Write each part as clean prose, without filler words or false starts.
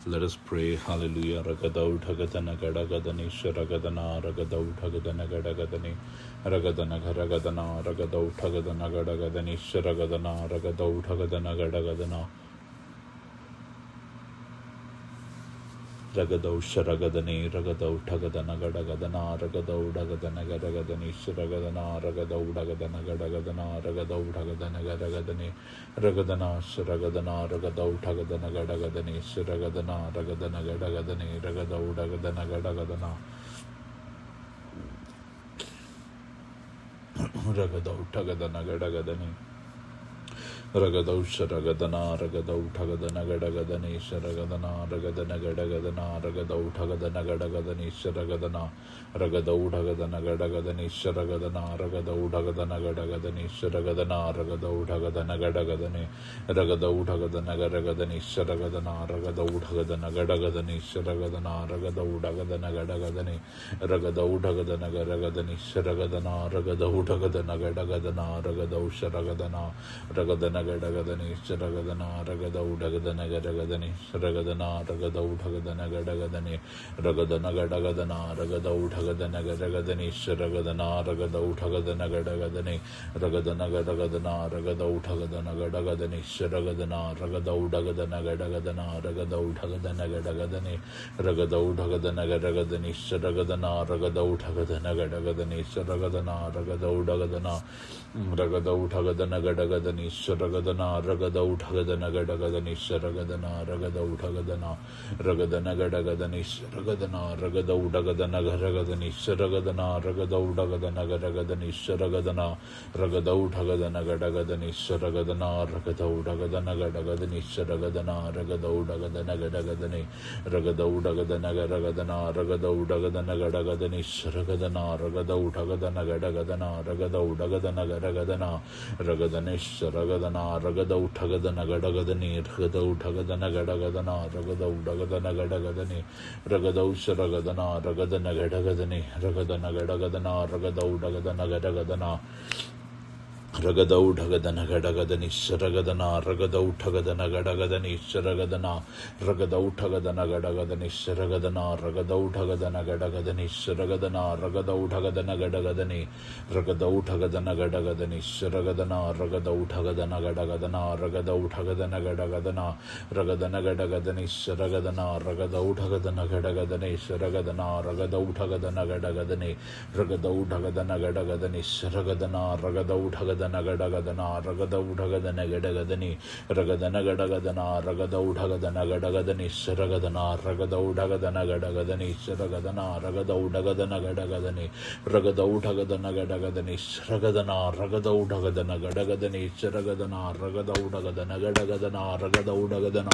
Let us pray. Hallelujah. Ragadau Tagatana Gadagadani Sharagadana Ragadau Tagadana Gadagadani Ragadana Garagadana Ragadau Tagadana Gadagadani Sharagadana Ragadau Tagadana Gadagadana Ragadau Sharagadani Ragadau Tagadana Gadagadana Ragadau Dagadana Gadagadani Sharagadana Ragadau Dagadana Gadagadana Ragadau Tagadana Gadagadani Ragadana Sharagadana Ragadau Tagadana Gadagadani Sharagadana Ragadana Gadagadani Ragadau Dagadana Gadagadana Ragadau Tagadana Gadagadani Ragadau Sharagadana Ragadau Tagadana Gadagadani Sharagadana Ragadana Gadagadana Ragadau Tagadana Gadagadani Sharagadana Ragadau Tagadana Gadagadani Sharagadana Ragadau Tagadana Gadagadani Sharagadana Ragadau Tagadana Gadagadani Ragadau Tagadana Gadagadani Sharagadana Ragadau Tagadana Gadagadani Sharagadana Ragadau Tagadana Gadagadani Ragadau Tagadana Gadagadani Sharagadana Ragadau Tagadana Gadagadana Ragadau Sharagadana Ragadana Gadagadani Sharagadana Ragadau Dagadana Gadagadani Sharagadana Ragadau Tagadana Gadagadani Ragadana Gadagadana Ragadau Tagadana Gadagadani Sharagadana Ragadau Tagadana Gadagadani Ragadana Gadagadana Ragadau Tagadana Gadagadani Sharagadana Ragadau Dagadana Gadagadana Ragadau Tagadana Gadagadani Ragadau Tagadana Gadagadani Sharagadana Ragadau Tagadana Gadagadani Sharagadana Ragadau Dagadana Ragadau Tagadana Gadagadani Sharagadana Ragadau Tagadana Gadagadani Sharagadana Ragadau Tagadana Ragadana Gadagadani Sharagadana Ragadau Dagadana Gadagadani Sharagadana Ragadau Dagadana Gadagadani Sharagadana Ragadau Tagadana Gadagadani Sharagadana Ragadau Dagadana Gadagadani Sharagadana Ragadau Dagadana Gadagadani Ragadau Dagadana Gadagadana Ragadau Dagadana Gadagadani Sharagadana Ragadau Tagadana Gadagadana Ragadau Dagadana Gadagadana Ragadanesh Ragadana Ragadau Tagadana Gadagadani Ragadau Tagadana Gadagadana Ragadau Dagadana Gadagadani Ragadau Sharagadana Ragadana Gadagadani Ragadana Gadagadana Ragadau Dagadana Gadagadana Ragadau Dagadana Gadagadani Sharagadana Ragadau Tagadana Gadagadani Sharagadana Ragadau Tagadana Gadagadani Sharagadana Ragadau Tagadana Gadagadani Sharagadana Ragadau Tagadana Gadagadani Ragadau Tagadana Gadagadani Sharagadana Ragadau Tagadana Gadagadana Ragadau Tagadana Gadagadana Ragadana Gadagadani Sharagadana Ragadau Tagadana Gadagadani Sharagadana Ragadau Tagadana Gadagadani Ragadau Tagadana Gadagadani Sharagadana Ragadau Tagadana Gadagadana Ragadau Tagadana Gadagadani Ragadana Gadagadana Ragadau Tagadana Gadagadani Sharagadana Ragadau Tagadana Gadagadani Sharagadana Ragadau Tagadana Gadagadani Ragadau Tagadana Gadagadani Sharagadana Ragadau Tagadana Gadagadani Sharagadana Ragadau Tagadana Gadagadana Ragadau Tagadana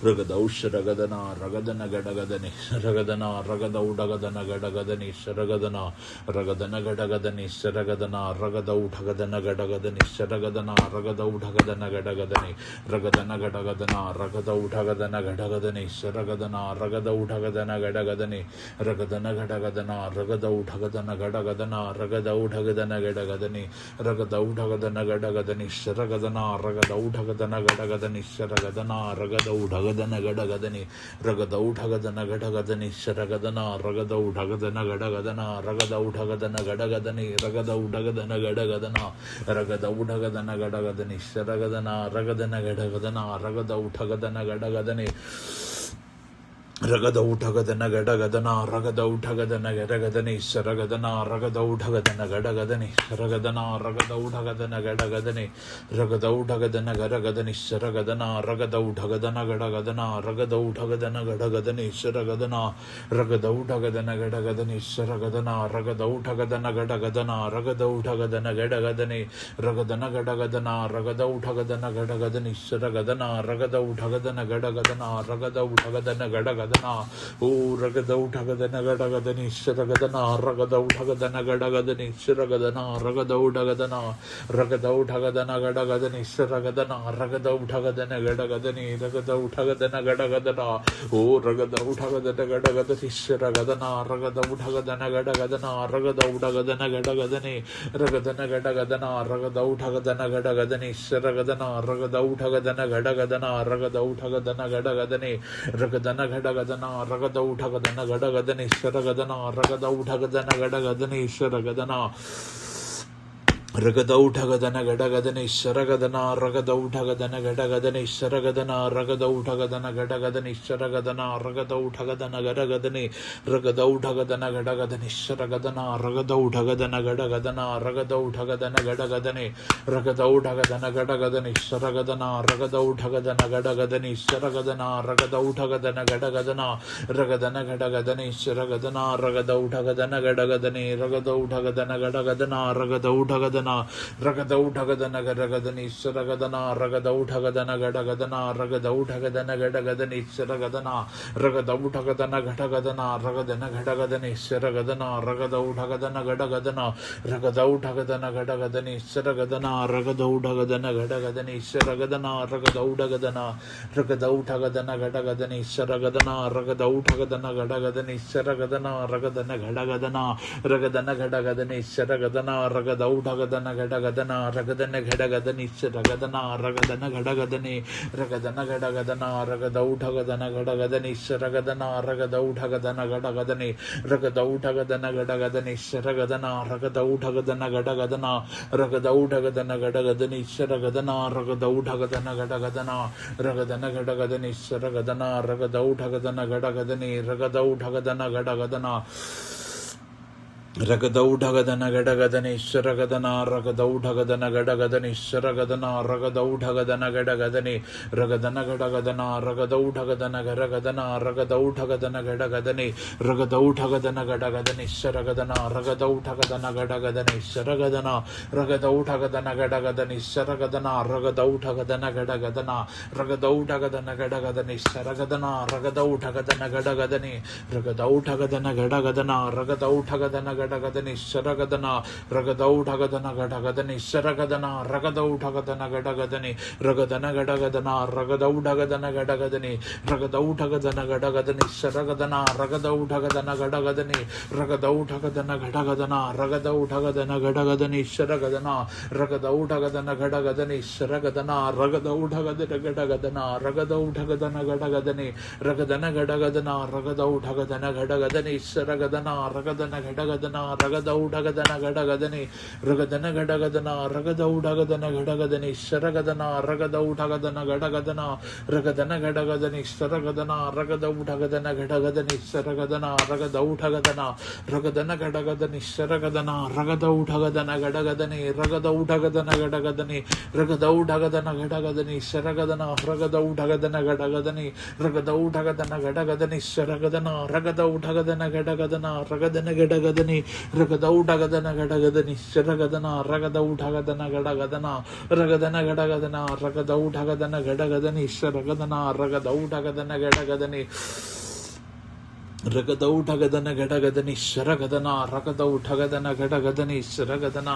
Ragadau Sharagadana Ragadana Gadagadani Sharagadana Ragadau Tagadana Gadagadani Sharagadana Ragadana Gadagadani Sharagadana Ragadau Tagadana Gadagadani Sharagadana Ragadau Tagadana Gadagadani Ragadana Gadagadana Ragadau Tagadana Gadagadani Sharagadana Ragadau Tagadana Gadagadani Ragadana Gadagadana Ragadau Tagadana Gadagadana Ragadau Tagadana Gadagadani Ragadau Tagadana Gadagadani Sharagadana Ragadau Tagadana Gadagadani Sharagadana Ragadau Tagadana Gadagadani Ragadau Tagadana Gadagadani Sharagadana Ragadau Tagadana Gadagadana Ragadau Tagadana Gadagadani Ragadau Tagadana Gadagadana Ragadau Tagadana Gadagadani Sharagadana Ragadana Gadagadana Ragadau Tagadana Gadagadani Ragadau Tagadana Gadagadana Ragadau Tagadana Gadagadani Sharagadana Ragadau Tagadana Gadagadani Sharagadana Ragadau Tagadana Gadagadani Ragadau Tagadana Gadagadani Sharagadana Ragadau Tagadana Gadagadana Ragadau Tagadana Gadagadani Sharagadana Ragadau Tagadana Gadagadani Sharagadana Ragadau Tagadana Gadagadana Ragadau Tagadana Gadagadani Ragadana Gadagadana Ragadau Tagadana Gadagadani Sharagadana Ragadau Tagadana Gadagadana Ragadau Tagadana Gadagadana ಘಟಗದನ O ರಗದೌ ಢಗದನ ಘಟಗದನಿ ಶರಗದನ ರಗದೌ ಢಗದನ ಘಟಗದನಿ ಶರಗದನ ರಗದೌ ಢಗದನ ರಗದೌ ಢಗದನ ಘಟಗದನಿ ಶರಗದನ ರಗದೌ ಢಗದನ ಘಟಗದನಿ ರಗದೌ ಢಗದನ ಘಟಗದನ O ರಗದೌ ಢಗದನ ಘಟಗದನಿ ಶರಗದನ ರಗದೌ ಢಗದನ ಘಟಗದನ ರಗದೌ ಢಗದನ ಘಟಗದನಿ ರಗದನ ಘಟಗದನ ರಗದೌ ಢಗದನ ಘಟಗದನಿ ಶರಗದನ ರಗದೌ ಢಗದನ ಘಟಗದನ ರಗದೌ ಢಗದನ ಘಟಗದನಿ ರಗದನ ಘಟಗದನ ರಗದೌ ಢಗದನ ಘಟಗದನಿ ಶರಗದನ ರಗದೌ ಢಗದನ ಘಟಗದನಿ ಶರಗದನ ರಗದೌ ಢಗದನ ಘಟಗದನಿ ಶರಗದನ ರಗದೌ ಢಗದನ ಘಟಗದನಿ ಶರಗದನ ರಗದೌ ಢಗದನ ಘಟಗದನಿ ಶರಗದನ ರಗದೌ ಢಗದನ ಘಟಗದನಿ ರಗದೌ ಢಗದನ ಘಟಗದನಿ ಶರಗದನ ರಗದೌ ಢಗದನ ಘಟಗದನ ರಗದೌ ಢಗದನ ಘಟಗದನಿ ರಗದೌ ಢಗದನ ಘಟಗದನಿ ಶರಗದನ ರಗದೌ ಢಗದನ ಘಟಗದನಿ ಶರಗದನ ರಗದೌ ಢಗದನ ಘಟಗದನ ರಗದನ ಘಟಗದನಿ ಶರಗದನ ರಗದೌ ಢಗದನ ಘಟಗದನಿ ರಗದೌ ಢಗದನ ಘಟಗದನ ರಗದೌ ಢಗದನ ರಗದೌ ಢಗದನ ಘಟಗದನಿ ಶರಗದನ ರಗದೌ ಢಗದನ ಘಟಗದನ ರಗದೌ ಢಗದನ ಘಟಗದನಿ ಶರಗದನ ರಗದೌ ಢಗದನ ಘಟಗದನ ರಗದನ ಘಟಗದನಿ ಶರಗದನ ರಗದೌ ಢಗದನ ಘಟಗದನ ರಗದೌ ಢಗದನ ಘಟಗದನಿ ಶರಗದನ ರಗದೌ ಢಗದನ ಘಟಗದನಿ ಶರಗದನ ರಗದೌ ಢಗದನ ರಗದೌ ಢಗದನ ಘಟಗದನಿ ಶರಗದನ ರಗದೌ ಢಗದನ ಘಟಗದನಿ ಶರಗದನ ರಗದನ ಘಟಗದನ ರಗದನ ಘಟಗದನಿ ಶರಗದನ ರಗದೌ ಢಗದನ ಘಟಗದನ ರಗದನ ಘಟಗದನಿ ಶರಗದನ ರಗದನ ಘಟಗದನಿ ರಗದನ ಘಟಗದನ ರಗದೌ ಢಗದನ ಘಟಗದನಿ ಶರಗದನ ರಗದೌ ಢಗದನ ಘಟಗದನಿ ರಗದೌ ಢಗದನ ಘಟಗದನಿ ಶರಗದನ ರಗದೌ ಢಗದನ ಘಟಗದನ ರಗದೌ ಢಗದನ ಘಟಗದನಿ ಶರಗದನ ರಗದೌ ಢಗದನ ಘಟಗದನ ರಗದನ ಘಟಗದನಿ ಶರಗದನ ರಗದೌ ಢಗದನ ಘಟಗದನಿ ರಗದೌ ಢಗದನ ಘಟಗದನ ರಗದೌ ಢಗದನ ಘಟಗದನಿ ಶರಗದನ ರಗದೌ ಢಗದನ ಘಟಗದನಿ ಶರಗದನ ರಗದೌ ಢಗದನ ಘಟಗದನಿ ರಗದನ ಘಟಗದನ ರಗದೌ ಢಗದನ ಘಟಗದನ ರಗದೌ ಢಗದನ ಘಟಗದನಿ ರಗದೌ ಢಗದನ ಘಟಗದನಿ ಶರಗದನ ರಗದೌ ಢಗದನ ಘಟಗದನಿ ಶರಗದನ ರಗದೌ ಢಗದನ ಘಟಗದನಿ ಶರಗದನ ರಗದೌ ಢಗದನ ಘಟಗದನ ರಗದೌ ಢಗದನ ಘಟಗದನಿ ಶರಗದನ ರಗದೌ ಢಗದನ ಘಟಗದನಿ ರಗದೌ ಢಗದನ ಘಟಗದನ ರಗದೌ ಢಗದನ ಘಟಗದನಿ ಶರಗದನ ರಗದೌ ಢಗದನ ಘಟಗದನಿ ಶರಗದನ ರಗದೌ ಢಗದನ ಘಟಗದನಿ ರಗದನ ಘಟಗದನ ರಗದೌ ಢಗದನ ಘಟಗದನಿ ರಗದೌ ಢಗದನ ಘಟಗದನಿ ಶರಗದನ ರಗದೌ ಢಗದನ ಘಟಗದನಿ ರಗದೌ ಢಗದನ ಘಟಗದನ ರಗದೌ ಢಗದನ ಘಟಗದನಿ ಶರಗದನ ರಗದೌ ಢಗದನ ಘಟಗದನಿ ಶರಗದನ ರಗದೌ ಢಗದನ ಘಟಗದನ ರಗದೌ ಢಗದನ ಘಟಗದನಿ ರಗದನ ಘಟಗದನ ರಗದೌ ಢಗದನ ಘಟಗದನಿ ಶರಗದನ ರಗದನ ಘಟಗದನ ರಗದೌ ಢಗದನ ಘಟಗದನಿ ರಗದನ ಘಟಗದನ ರಗದೌ ಢಗದನ ಘಟಗದನಿ ಶರಗದನ ರಗದೌ ಢಗದನ ಘಟಗದನ ರಗದನ ಘಟಗದನಿ ಶರಗದನ ರಗದೌ ಢಗದನ ಘಟಗದನಿ ಶರಗದನ ರಗದೌ ಢಗದನ ರಗದನ ಘಟಗದನಿ ಶರಗದನ ರಗದೌ ಢಗದನ ಘಟಗದನಿ ರಗದೌ ಢಗದನ ಘಟಗದನಿ ರಗದೌ ಢಗದನ ಘಟಗದನಿ ಶರಗದನ ರಗದೌ ಢಗದನ ಘಟಗದನಿ ರಗದೌ ಢಗದನ ಘಟಗದನಿ ಶರಗದನ ರಗದೌ ಢಗದನ ಘಟಗದನ ರಗದನ ಘಟಗದನಿ ರಗದೌ ಢಗದನ ಘಟಗದನಿ ಶರಗದನ ರಗದೌ ಢಗದನ ಘಟಗದನ ರಗದನ ಘಟಗದನ ರಗದೌ ಢಗದನ ಘಟಗದನಿ ಶರಗದನ ರಗದೌ ಢಗದನ ಘಟಗದನಿ ರಗದೌ ಢಗದನ ಘಟಗದನಿ ಶರಗದನ ರಗದೌ ಢಗದನ ಘಟಗದನಿ ಶರಗದನ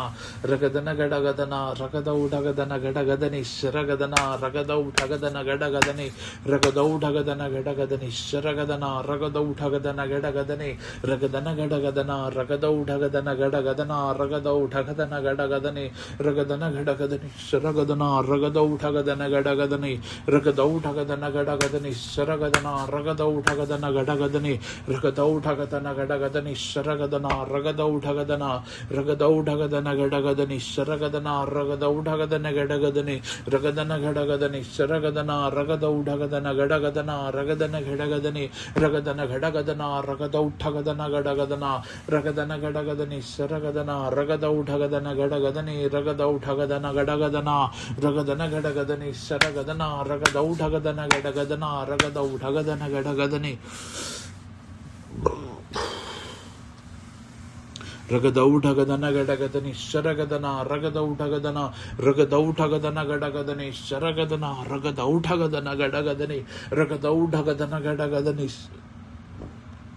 ರಗದನ ಘಟಗದನ ರಗದೌ ಢಗದನ ಘಟಗದನಿ ಶರಗದನ ರಗದೌ ಢಗದನ ಘಟಗದನಿ ರಗದೌ ಢಗದನ ಘಟಗದನಿ ಶರಗದನ ರಗದೌ ಢಗದನ ಘಟಗದನಿ ರಗದನ ಘಟಗದನ ರಗದೌ ಢಗದನ ಘಟಗದನ ರಗದೌ ಢಗದನ ಘಟಗದನಿ ರಗದನ ಘಟಗದನಿ ಶರಗದನ ರಗದೌ ಢಗದನ ಘಟಗದನಿ ರಗದೌ ಢಗದನ ಘಟಗದನಿ ಶರಗದನ ರಗದೌ ಢಗದನ ಘಟಗದನಿ ರಗದೌ ಢಗದನ ಘಟಗದನಿ ಶರಗದನ ರಗದೌ ಢಗದನ ರಗದೌ ಢಗದನ ಘಟಗದನಿ ಶರಗದನ ರಗದೌ ಢಗದನ ಘಟಗದನಿ ರಗದನ ಘಟಗದನಿ ಶರಗದನ ರಗದೌ ಢಗದನ ಘಟಗದನ ರಗದನ ಘಟಗದನಿ ರಗದನ ಘಟಗದನ ರಗದೌ ಢಗದನ ಘಟಗದನ ರಗದನ ಘಟಗದನಿ ಶರಗದನ ರಗದೌ ಢಗದನ ಘಟಗದನಿ ರಗದೌ ಢಗದನ ಘಟಗದನ ರಗದನ ಘಟಗದನಿ ಶರಗದನ ರಗದೌ ಢಗದನ ಘಟಗದನ ರಗದೌ ಢಗದನ ಘಟಗದನಿ ರಗದೌ ಢಗದನ ಘಟಗದನಿ ಶರಗದನ ರಗದೌ ಢಗದನ ರಗದೌ ಢಗದನ ಘಟಗದನಿ ಶರಗದನ ರಗದೌ ಢಗದನ ಘಟಗದನಿ ರಗದೌ ಢಗದನ ಘಟಗದನಿ